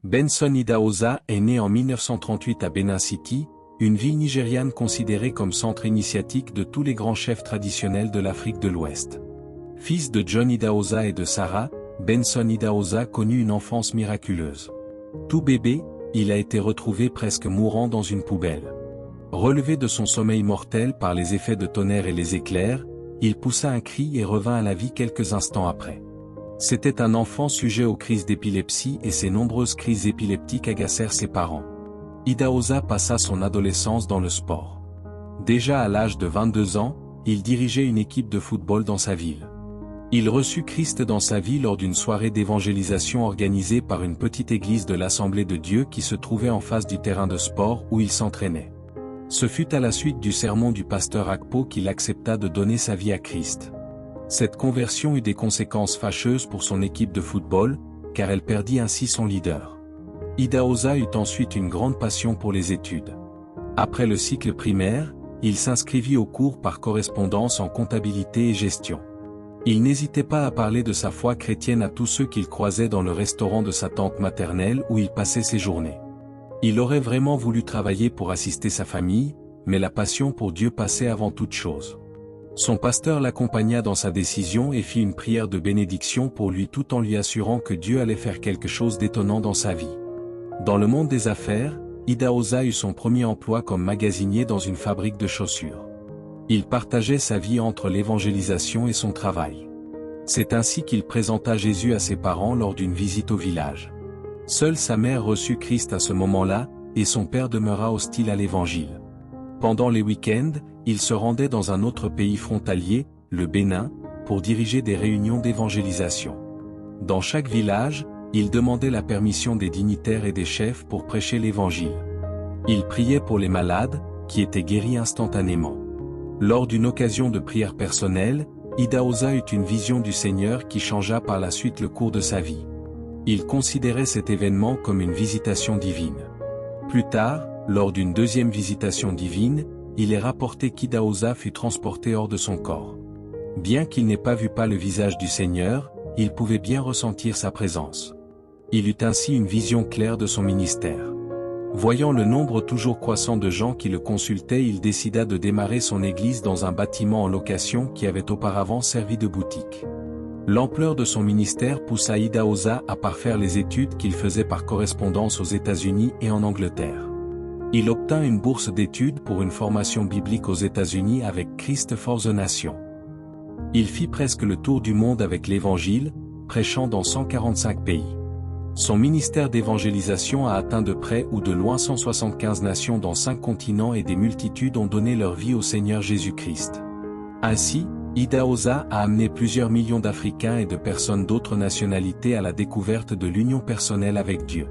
Benson Idahosa est né en 1938 à Benin City, une ville nigériane considérée comme centre initiatique de tous les grands chefs traditionnels de l'Afrique de l'Ouest. Fils de John Idahosa et de Sarah, Benson Idahosa connut une enfance miraculeuse. Tout bébé, il a été retrouvé presque mourant dans une poubelle. Relevé de son sommeil mortel par les effets de tonnerre et les éclairs, il poussa un cri et revint à la vie quelques instants après. C'était un enfant sujet aux crises d'épilepsie et ces nombreuses crises épileptiques agacèrent ses parents. Idahosa passa son adolescence dans le sport. Déjà à l'âge de 22 ans, il dirigeait une équipe de football dans sa ville. Il reçut Christ dans sa vie lors d'une soirée d'évangélisation organisée par une petite église de l'Assemblée de Dieu qui se trouvait en face du terrain de sport où il s'entraînait. Ce fut à la suite du sermon du pasteur Akpo qu'il accepta de donner sa vie à Christ. Cette conversion eut des conséquences fâcheuses pour son équipe de football, car elle perdit ainsi son leader. Idahosa eut ensuite une grande passion pour les études. Après le cycle primaire, il s'inscrivit aux cours par correspondance en comptabilité et gestion. Il n'hésitait pas à parler de sa foi chrétienne à tous ceux qu'il croisait dans le restaurant de sa tante maternelle où il passait ses journées. Il aurait vraiment voulu travailler pour assister sa famille, mais la passion pour Dieu passait avant toute chose. Son pasteur l'accompagna dans sa décision et fit une prière de bénédiction pour lui tout en lui assurant que Dieu allait faire quelque chose d'étonnant dans sa vie. Dans le monde des affaires, Idahosa eut son premier emploi comme magasinier dans une fabrique de chaussures. Il partageait sa vie entre l'évangélisation et son travail. C'est ainsi qu'il présenta Jésus à ses parents lors d'une visite au village. Seule sa mère reçut Christ à ce moment-là, et son père demeura hostile à l'évangile. Pendant les week-ends, il se rendait dans un autre pays frontalier, le Bénin, pour diriger des réunions d'évangélisation. Dans chaque village, il demandait la permission des dignitaires et des chefs pour prêcher l'évangile. Il priait pour les malades, qui étaient guéris instantanément. Lors d'une occasion de prière personnelle, Idahosa eut une vision du Seigneur qui changea par la suite le cours de sa vie. Il considérait cet événement comme une visitation divine. Plus tard, lors d'une deuxième visitation divine, il est rapporté qu'Idahosa fut transporté hors de son corps. Bien qu'il n'ait pas vu le visage du Seigneur, il pouvait bien ressentir sa présence. Il eut ainsi une vision claire de son ministère. Voyant le nombre toujours croissant de gens qui le consultaient, il décida de démarrer son église dans un bâtiment en location qui avait auparavant servi de boutique. L'ampleur de son ministère poussa Idahosa à parfaire les études qu'il faisait par correspondance aux États-Unis et en Angleterre. Il obtint une bourse d'études pour une formation biblique aux États-Unis avec Christ for the Nation. Il fit presque le tour du monde avec l'Évangile, prêchant dans 145 pays. Son ministère d'évangélisation a atteint de près ou de loin 175 nations dans 5 continents et des multitudes ont donné leur vie au Seigneur Jésus-Christ. Ainsi, Idahosa a amené plusieurs millions d'Africains et de personnes d'autres nationalités à la découverte de l'union personnelle avec Dieu.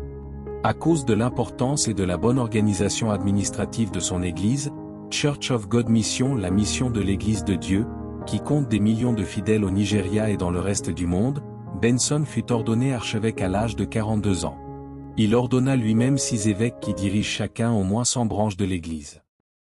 À cause de l'importance et de la bonne organisation administrative de son Église, Church of God Mission, la mission de l'Église de Dieu, qui compte des millions de fidèles au Nigeria et dans le reste du monde, Benson fut ordonné archevêque à l'âge de 42 ans. Il ordonna lui-même 6 évêques qui dirigent chacun au moins 100 branches de l'Église.